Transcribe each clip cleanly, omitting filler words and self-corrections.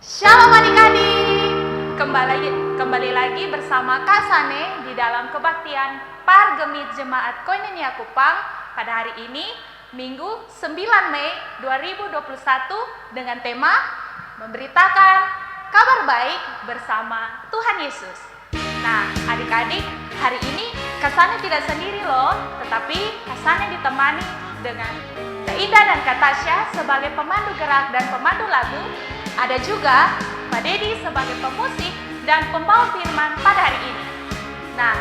Shalom adik-adik, kembali lagi bersama Kak Sane di dalam kebaktian Pargemit Jemaat Koinonia Kupang pada hari ini, Minggu 9 Mei 2021 dengan tema memberitakan kabar baik bersama Tuhan Yesus. Nah adik-adik, hari ini Kak Sane tidak sendiri loh, tetapi Kak Sane ditemani dengan Kak Ida dan Kak Tasya sebagai pemandu gerak dan pemandu lagu. Ada juga Pak Dedi sebagai pemusik dan pembawa firman pada hari ini. Nah,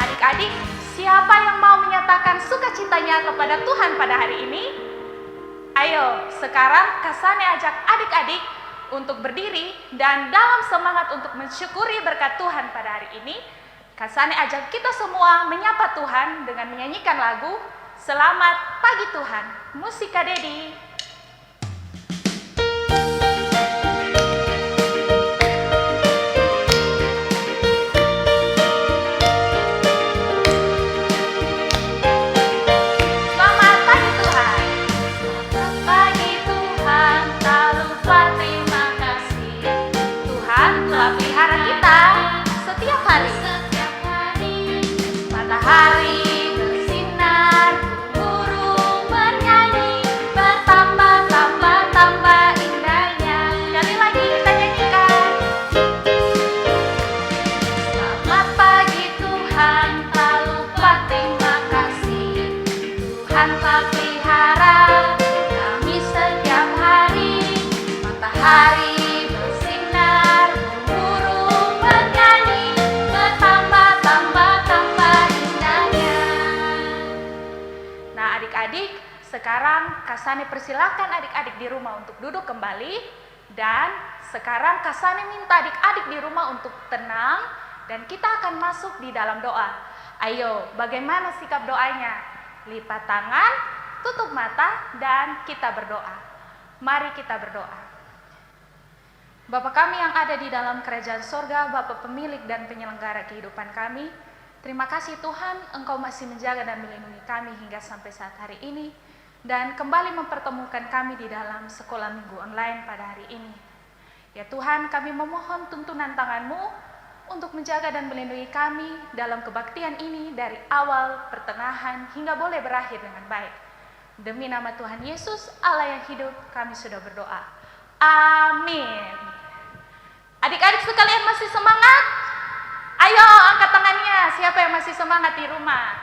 adik-adik, siapa yang mau menyatakan sukacitanya kepada Tuhan pada hari ini? Ayo, sekarang Kak Sane ajak adik-adik untuk berdiri dan dalam semangat untuk mensyukuri berkat Tuhan pada hari ini, Kak Sane ajak kita semua menyapa Tuhan dengan menyanyikan lagu Selamat Pagi Tuhan. Musik Kak Dedi. Matahari bersinar, burung bernyanyi, bertambah indahnya. Sekali lagi kita nyanyikan. Selamat pagi Tuhan, tak lupa terima kasih. Tuhan telah pelihara kami setiap hari. Matahari sekarang Kak Sane persilakan adik-adik di rumah untuk duduk kembali. Dan sekarang Kak Sane minta adik-adik di rumah untuk tenang. Dan kita akan masuk di dalam doa. Ayo, bagaimana sikap doanya? Lipat tangan, tutup mata, dan kita berdoa. Mari kita berdoa. Bapa kami yang ada di dalam kerajaan sorga, Bapa pemilik dan penyelenggara kehidupan kami, terima kasih Tuhan, Engkau masih menjaga dan melindungi kami hingga sampai saat hari ini. Dan kembali mempertemukan kami di dalam sekolah minggu online pada hari ini. Ya Tuhan, kami memohon tuntunan tangan-Mu untuk menjaga dan melindungi kami dalam kebaktian ini dari awal, pertengahan, hingga boleh berakhir dengan baik. Demi nama Tuhan Yesus, Allah yang hidup, kami sudah berdoa. Amin. Adik-adik sekalian masih semangat? Ayo angkat tangannya, siapa yang masih semangat di rumah?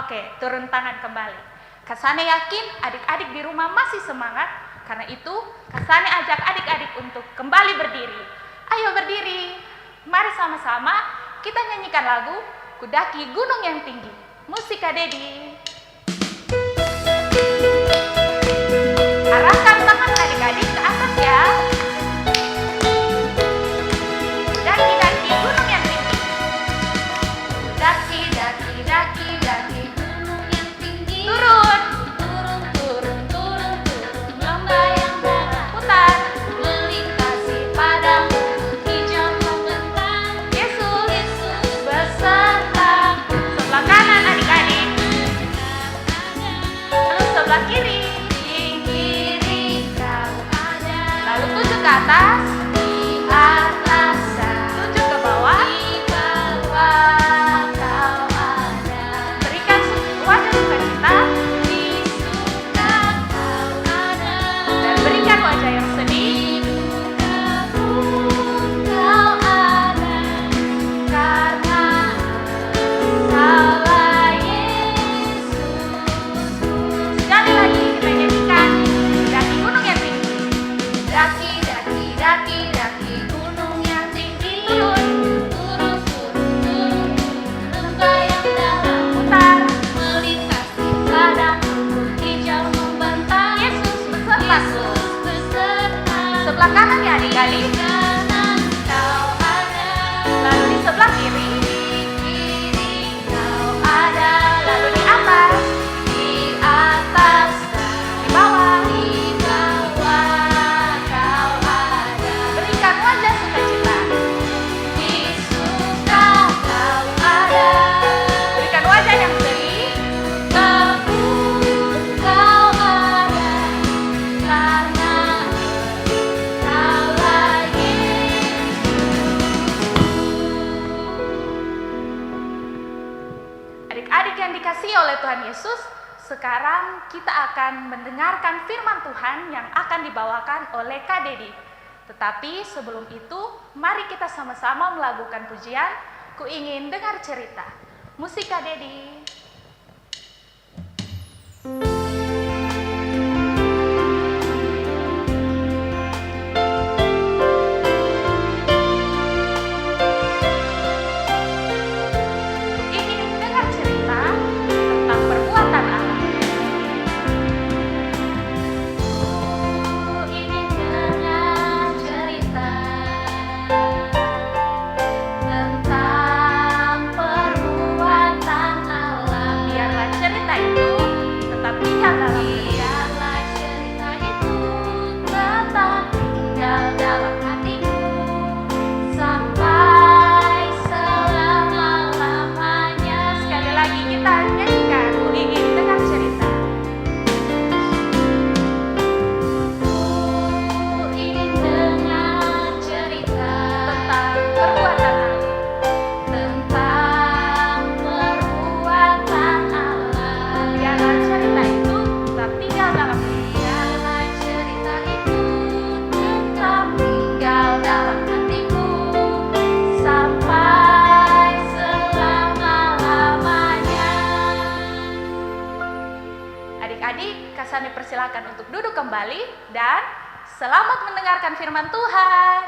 Oke, turun tangan kembali. Kak Sane yakin adik-adik di rumah masih semangat, karena itu Kak Sane ajak adik-adik untuk kembali berdiri. Ayo berdiri, mari sama-sama kita nyanyikan lagu Kudaki Gunung yang Tinggi. Musik Kak Dedi. Arahkan tangan adik-adik ke atas ya. Daki-daki gunung yang tinggi. Daki-daki gunung yang tinggi. Turun. Lomba yang dalam. Putar. Melintasi padang hijau membentang. Yesus beserta. Sebelah kanan adik-adik. Lalu sebelah kiri. Lalu tuju ke atas. Tuju ke bawah. Berikan wajah sukacita. Dan berikan wajah yang sedih. Sekali lagi kita nyanyikan Daki gunung yang tinggi. Daki gunung yang tinggi. Turun. Lembah yang dalam. Putar. Melintasi padang hijau membentang. Yesus beserta. Sebelah kanan ya adik-adik. Lalu di sebelah kiri. Lalu di atas. Di bawah. Berikan wajah sukacita. Berikan wajah yang sedih. Karena oleh Tuhan Yesus, sekarang kita akan mendengarkan firman Tuhan yang akan dibawakan oleh Kak Dedi. Tetapi sebelum itu, mari kita sama-sama melakukan pujian, Ku Ingin Dengar Cerita. Musik Kak Dedi. Persilakan untuk duduk kembali dan selamat mendengarkan firman Tuhan.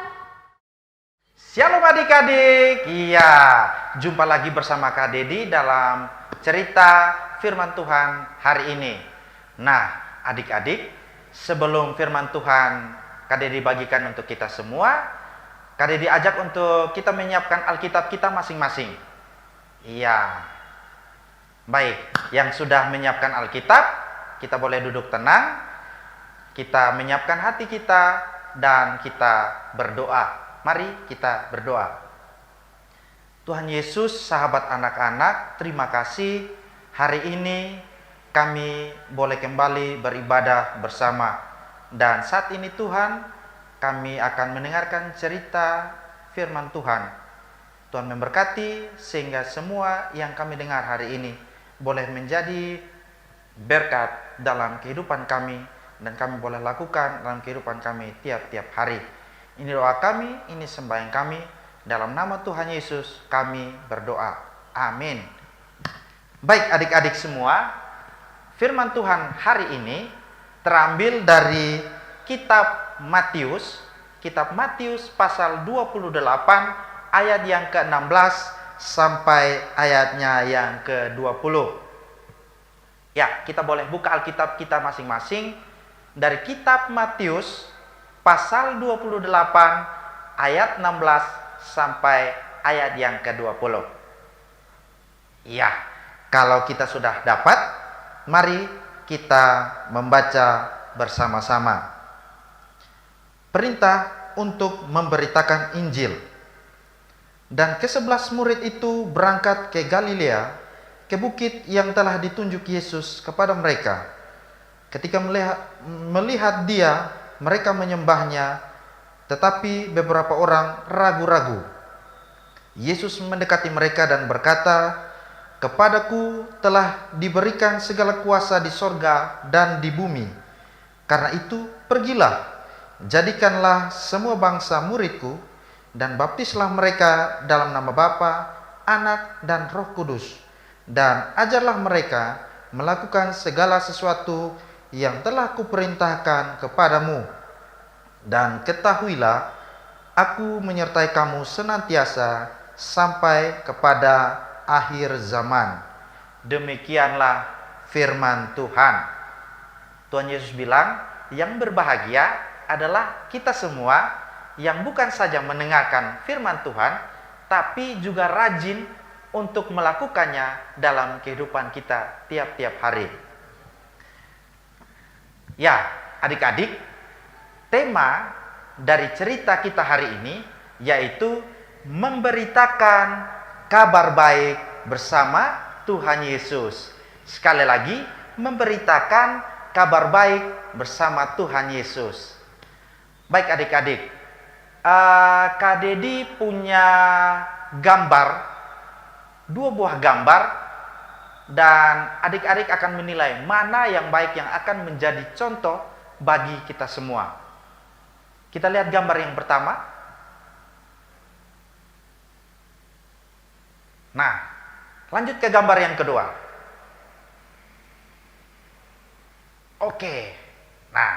Shalom adik-adik. Iya, jumpa lagi bersama Kak Dedi dalam cerita firman Tuhan hari ini. Nah, adik-adik, sebelum firman Tuhan Kak Dedi bagikan untuk kita semua, Kak Dedi ajak untuk kita menyiapkan Alkitab kita masing-masing. Iya. Baik, yang sudah menyiapkan Alkitab, kita boleh duduk tenang, kita menyiapkan hati kita, dan kita berdoa. Mari kita berdoa. Tuhan Yesus, sahabat anak-anak, terima kasih hari ini kami boleh kembali beribadah bersama. Dan saat ini Tuhan, kami akan mendengarkan cerita firman Tuhan. Tuhan memberkati sehingga semua yang kami dengar hari ini boleh menjadi berkat dalam kehidupan kami dan kami boleh lakukan dalam kehidupan kami tiap-tiap hari. Ini doa kami, ini sembahyang kami, dalam nama Tuhan Yesus kami berdoa. Amin. Baik adik-adik semua, firman Tuhan hari ini terambil dari kitab Matius pasal 28 ayat yang ke-16 sampai ayatnya yang ke-20. Ya, kita boleh buka Alkitab kita masing-masing dari kitab Matius pasal 28 ayat 16 sampai ayat yang ke-20. Ya, kalau kita sudah dapat, mari kita membaca bersama-sama. Perintah untuk memberitakan Injil. Dan ke-11 murid itu berangkat ke Galilea, ke bukit yang telah ditunjuk Yesus kepada mereka. Ketika melihat dia, mereka menyembahnya, tetapi beberapa orang ragu-ragu. Yesus mendekati mereka dan berkata, "Kepadaku telah diberikan segala kuasa di sorga dan di bumi. Karena itu, pergilah, jadikanlah semua bangsa muridku, dan baptislah mereka dalam nama Bapa, Anak, dan Roh Kudus. Dan ajarlah mereka melakukan segala sesuatu yang telah kuperintahkan kepadamu. Dan ketahuilah, aku menyertai kamu senantiasa sampai kepada akhir zaman." Demikianlah firman Tuhan. Tuhan Yesus bilang, yang berbahagia adalah kita semua yang bukan saja mendengarkan firman Tuhan, tapi juga rajin untuk melakukannya dalam kehidupan kita tiap-tiap hari. Ya, adik-adik, tema dari cerita kita hari ini yaitu memberitakan kabar baik bersama Tuhan Yesus. Sekali lagi, memberitakan kabar baik bersama Tuhan Yesus. Baik adik-adik, Kak Dedi punya gambar, dua buah gambar dan adik-adik akan menilai mana yang baik yang akan menjadi contoh bagi kita semua. Kita lihat gambar yang pertama. Nah, lanjut ke gambar yang kedua. Oke. Nah,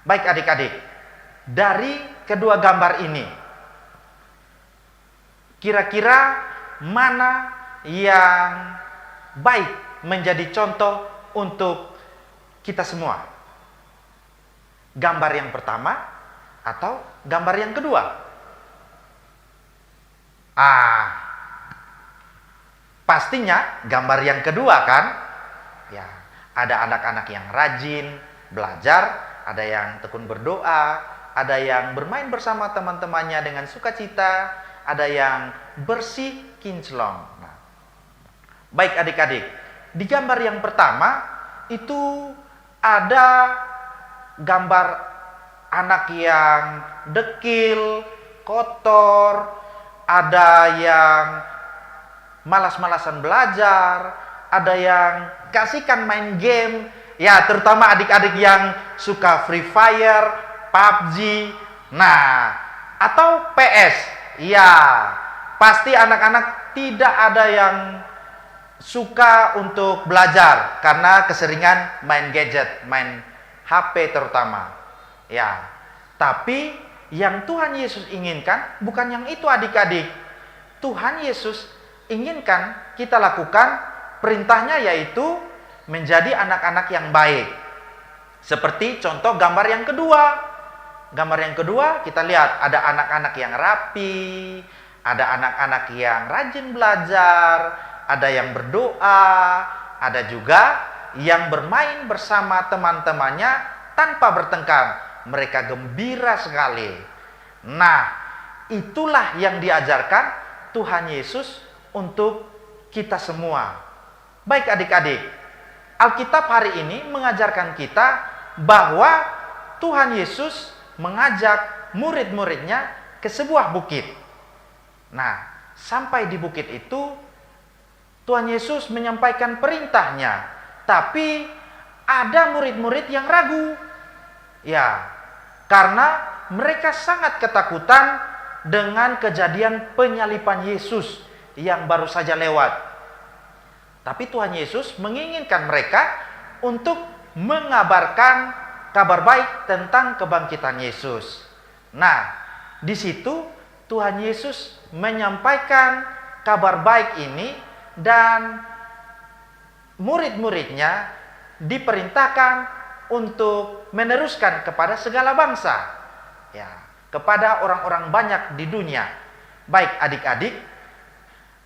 baik adik-adik. Dari kedua gambar ini, kira-kira mana yang baik menjadi contoh untuk kita semua? Gambar yang pertama atau gambar yang kedua? Pastinya gambar yang kedua kan? Ya, ada anak-anak yang rajin belajar, ada yang tekun berdoa, ada yang bermain bersama teman-temannya dengan sukacita, ada yang bersih kinclong. Nah, baik adik-adik, di gambar yang pertama itu ada gambar anak yang dekil, kotor, ada yang malas-malasan belajar, ada yang kasihkan main game, ya terutama adik-adik yang suka Free Fire, PUBG, nah, atau PS. Ya, pasti anak-anak tidak ada yang suka untuk belajar karena keseringan main gadget, main HP terutama. Ya, tapi yang Tuhan Yesus inginkan bukan yang itu adik-adik. Tuhan Yesus inginkan kita lakukan perintahnya, yaitu menjadi anak-anak yang baik. Seperti contoh gambar yang kedua. Gambar yang kedua kita lihat ada anak-anak yang rapi, ada anak-anak yang rajin belajar, ada yang berdoa, ada juga yang bermain bersama teman-temannya tanpa bertengkar. Mereka gembira sekali. Nah, itulah yang diajarkan Tuhan Yesus untuk kita semua. Baik adik-adik, Alkitab hari ini mengajarkan kita bahwa Tuhan Yesus mengajak murid-muridnya ke sebuah bukit. Nah, sampai di bukit itu Tuhan Yesus menyampaikan perintahnya, tapi ada murid-murid yang ragu. Ya, karena mereka sangat ketakutan dengan kejadian penyaliban Yesus yang baru saja lewat. Tapi Tuhan Yesus menginginkan mereka untuk mengabarkan kabar baik tentang kebangkitan Yesus. Nah, di situ Tuhan Yesus menyampaikan kabar baik ini dan murid-muridnya diperintahkan untuk meneruskan kepada segala bangsa. Ya, kepada orang-orang banyak di dunia. Baik adik-adik,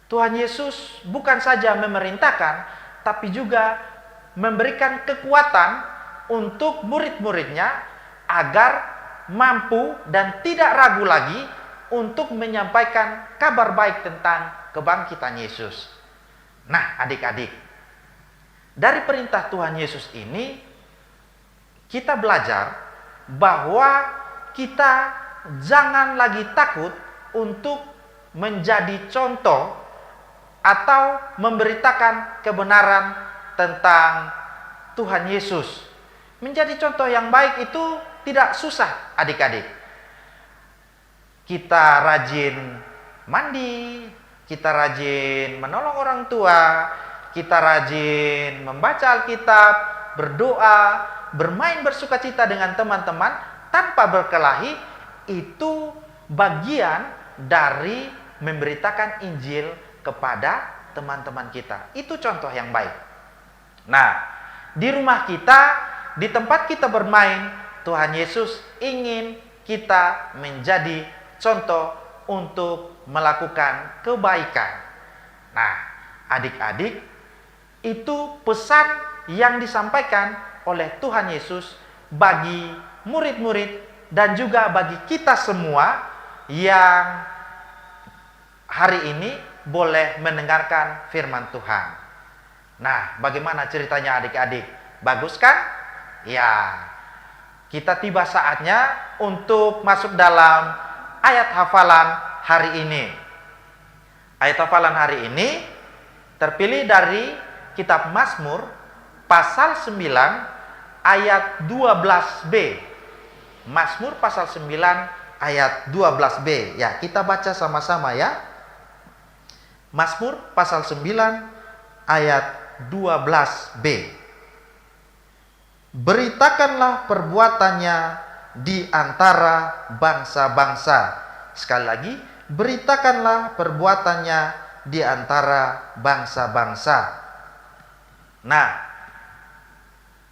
Tuhan Yesus bukan saja memerintahkan, tapi juga memberikan kekuatan untuk murid-muridnya agar mampu dan tidak ragu lagi untuk menyampaikan kabar baik tentang kebangkitan Yesus. Nah, adik-adik, dari perintah Tuhan Yesus ini kita belajar bahwa kita jangan lagi takut untuk menjadi contoh atau memberitakan kebenaran tentang Tuhan Yesus. Menjadi contoh yang baik itu tidak susah adik-adik. Kita rajin mandi, kita rajin menolong orang tua, kita rajin membaca Alkitab, berdoa, bermain bersukacita dengan teman-teman tanpa berkelahi, itu bagian dari memberitakan Injil kepada teman-teman kita. Itu contoh yang baik. Nah, di rumah kita, di tempat kita bermain, Tuhan Yesus ingin kita menjadi contoh untuk melakukan kebaikan. Nah, adik-adik, itu pesan yang disampaikan oleh Tuhan Yesus bagi murid-murid dan juga bagi kita semua yang hari ini boleh mendengarkan firman Tuhan. Nah, bagaimana ceritanya adik-adik? Bagus kan? Ya, kita tiba saatnya untuk masuk dalam ayat hafalan hari ini. Ayat hafalan hari ini terpilih dari kitab Mazmur pasal 9 ayat 12b. Mazmur pasal 9 ayat 12b. Ya, kita baca sama-sama ya. Mazmur pasal 9 ayat 12b. Beritakanlah perbuatannya di antara bangsa-bangsa. Sekali lagi, beritakanlah perbuatannya di antara bangsa-bangsa. Nah,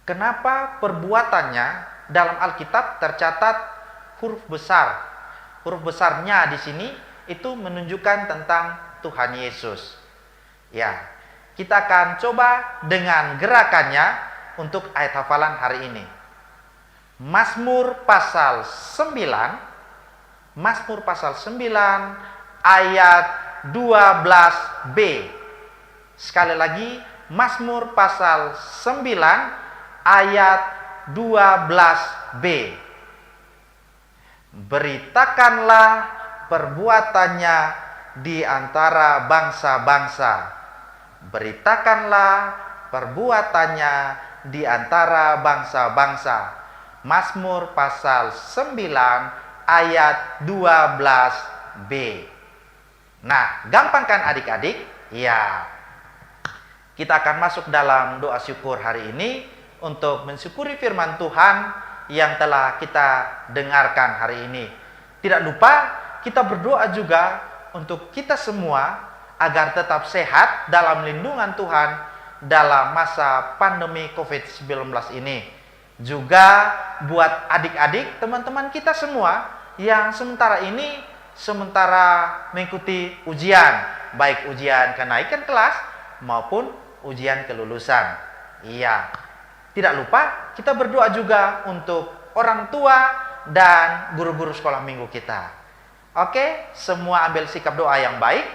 kenapa perbuatannya dalam Alkitab tercatat huruf besar? Huruf besarnya di sini itu menunjukkan tentang Tuhan Yesus. Ya, kita akan coba dengan gerakannya untuk ayat hafalan hari ini. Mazmur pasal 9 ayat 12b. Sekali lagi, Mazmur pasal 9 ayat 12b. Beritakanlah perbuatannya di antara bangsa-bangsa. Beritakanlah perbuatannya di antara bangsa-bangsa. Mazmur pasal 9 ayat 12b. Nah, gampang kan adik-adik? Ya. Kita akan masuk dalam doa syukur hari ini untuk mensyukuri firman Tuhan yang telah kita dengarkan hari ini. Tidak lupa kita berdoa juga untuk kita semua agar tetap sehat dalam lindungan Tuhan dalam masa pandemi COVID-19 ini. Juga buat adik-adik, teman-teman kita semua yang sementara mengikuti ujian, baik ujian kenaikan kelas maupun ujian kelulusan. Iya. Tidak lupa kita berdoa juga untuk orang tua dan guru-guru sekolah minggu kita. Oke, semua ambil sikap doa yang baik.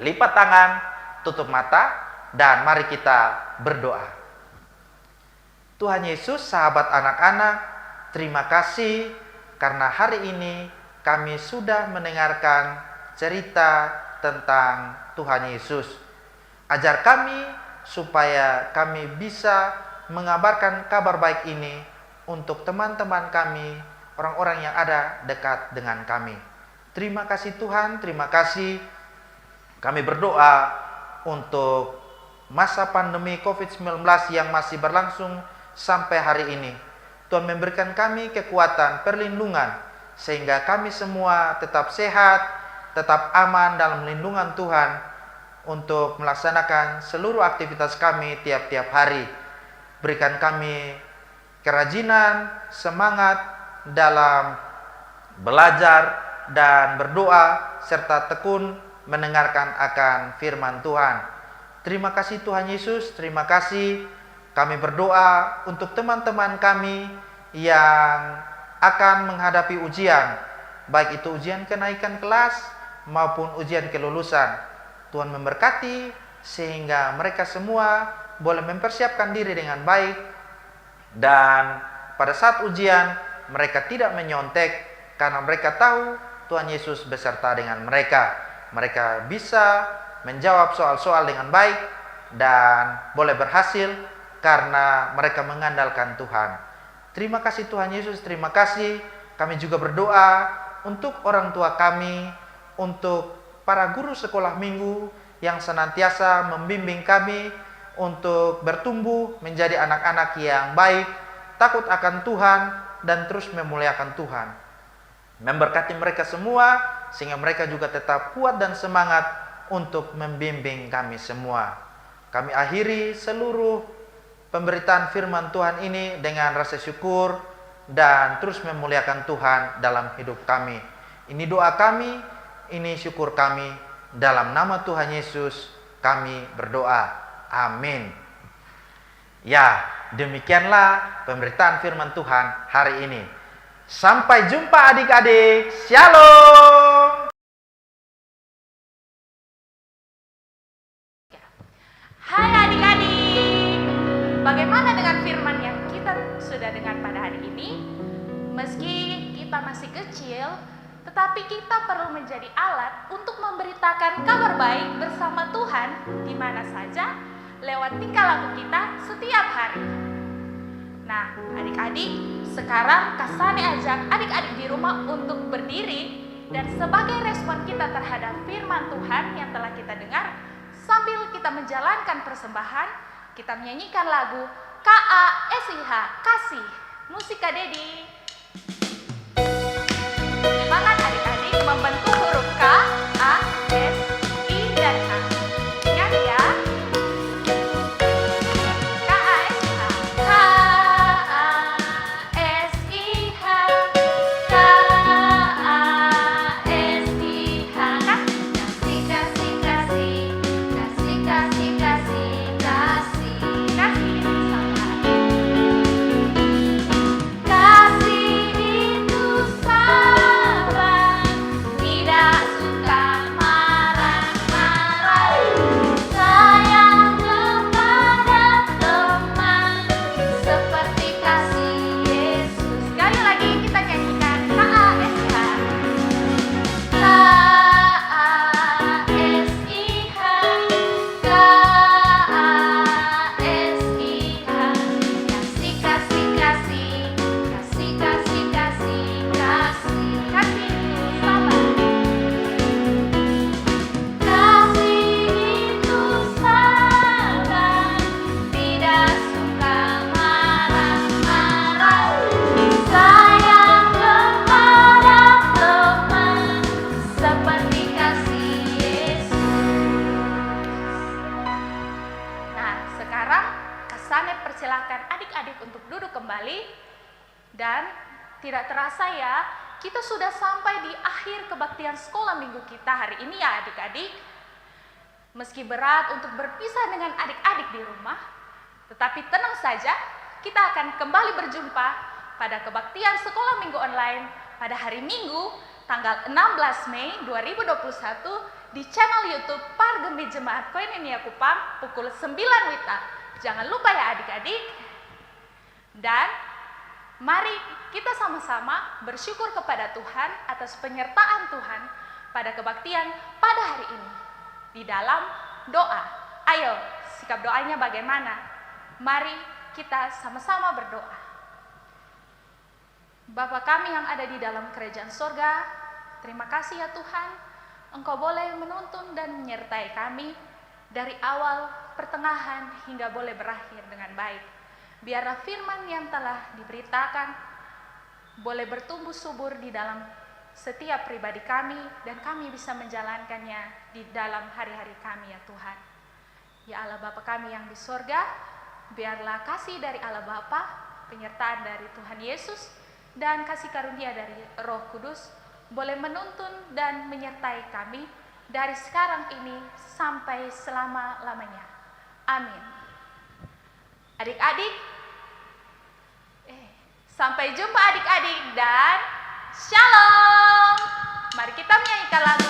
Lipat tangan, tutup mata, dan mari kita berdoa. Tuhan Yesus, sahabat anak-anak, terima kasih karena hari ini kami sudah mendengarkan cerita tentang Tuhan Yesus. Ajar kami supaya kami bisa mengabarkan kabar baik ini untuk teman-teman kami, orang-orang yang ada dekat dengan kami. Terima kasih Tuhan, terima kasih. Kami berdoa untuk masa pandemi COVID-19 yang masih berlangsung sampai hari ini. Tuhan memberikan kami kekuatan, perlindungan, sehingga kami semua tetap sehat, tetap aman dalam lindungan Tuhan untuk melaksanakan seluruh aktivitas kami tiap-tiap hari. Berikan kami kerajinan, semangat dalam belajar dan berdoa, serta tekun mendengarkan akan firman Tuhan. Terima kasih Tuhan Yesus, terima kasih. Kami berdoa untuk teman-teman kami yang akan menghadapi ujian, baik itu ujian kenaikan kelas maupun ujian kelulusan. Tuhan memberkati sehingga mereka semua boleh mempersiapkan diri dengan baik, dan pada saat ujian mereka tidak menyontek karena mereka tahu Tuhan Yesus beserta dengan mereka. Mereka bisa menjawab soal-soal dengan baik dan boleh berhasil karena mereka mengandalkan Tuhan. Terima kasih Tuhan Yesus, terima kasih. Kami juga berdoa untuk orang tua kami, untuk para guru sekolah minggu yang senantiasa membimbing kami untuk bertumbuh menjadi anak-anak yang baik, takut akan Tuhan, dan terus memuliakan Tuhan. Memberkati mereka semua, sehingga mereka juga tetap kuat dan semangat untuk membimbing kami semua. Kami akhiri seluruh pemberitaan firman Tuhan ini dengan rasa syukur dan terus memuliakan Tuhan dalam hidup kami. Ini doa kami, ini syukur kami. Dalam nama Tuhan Yesus kami berdoa. Amin. Ya, demikianlah pemberitaan firman Tuhan hari ini. Sampai jumpa adik-adik. Shalom. Hai adik-adik, bagaimana dengan firman yang kita sudah dengar pada hari ini? Meski kita masih kecil, tetapi kita perlu menjadi alat untuk memberitakan kabar baik bersama Tuhan di mana saja lewat tingkah laku kita setiap hari. Nah, adik-adik, sekarang Kak Sani ajak adik-adik di rumah untuk berdiri dan sebagai respon kita terhadap firman Tuhan yang telah kita dengar, sambil kita menjalankan persembahan, kita menyanyikan lagu KASIH, Kasih. Musik Kak Dedi. Semangat adik-adik membentuk huruf K, A, S, I, dan H. Ingat ya. KASIH, KASIH, KASIH. Kasih, kasih, kasih, kasih, kasih, kasih, kasih. Kasih itu sabar. Kasih itu sabar, tidak suka marah-marah. Sayang kepada teman, seperti kasih Yesus. Sekali lagi kita nyanyikan KASIH. KASIH, KASIH. Kasih, kasih, kasih, kasih, kasih, kasih, kasih. Kasih itu sabar. Kasih itu sabar, tidak suka marah-marah. Sayang kepada teman, seperti kasih Yesus. Nah, sekarang Kak Sane persilakan adik-adik untuk duduk kembali. Dan tidak terasa ya, kita sudah sampai di akhir kebaktian sekolah minggu kita hari ini ya adik-adik. Meski berat untuk berpisah dengan adik-adik di rumah, tetapi tenang saja, kita akan kembali berjumpa pada kebaktian sekolah minggu online pada hari Minggu tanggal 16 Mei 2021 di channel YouTube Pargembi Jemaat Koinonia Kupang pukul 9 WITA. Jangan lupa ya adik-adik. Dan mari kita sama-sama bersyukur kepada Tuhan atas penyertaan Tuhan pada kebaktian pada hari ini di dalam doa. Ayo, sikap doanya bagaimana? Mari kita sama-sama berdoa. Bapa kami yang ada di dalam kerajaan sorga, terima kasih ya Tuhan, Engkau boleh menuntun dan menyertai kami dari awal, pertengahan, hingga boleh berakhir dengan baik. Biarlah firman yang telah diberitakan boleh bertumbuh subur di dalam setiap pribadi kami, dan kami bisa menjalankannya di dalam hari-hari kami ya Tuhan. Ya Allah Bapa kami yang di sorga, biarlah kasih dari Allah Bapa, penyertaan dari Tuhan Yesus, dan kasih karunia dari Roh Kudus boleh menuntun dan menyertai kami dari sekarang ini sampai selama-lamanya. Amin. Adik-adik, sampai jumpa adik-adik dan shalom. Mari kita menyanyikan lagu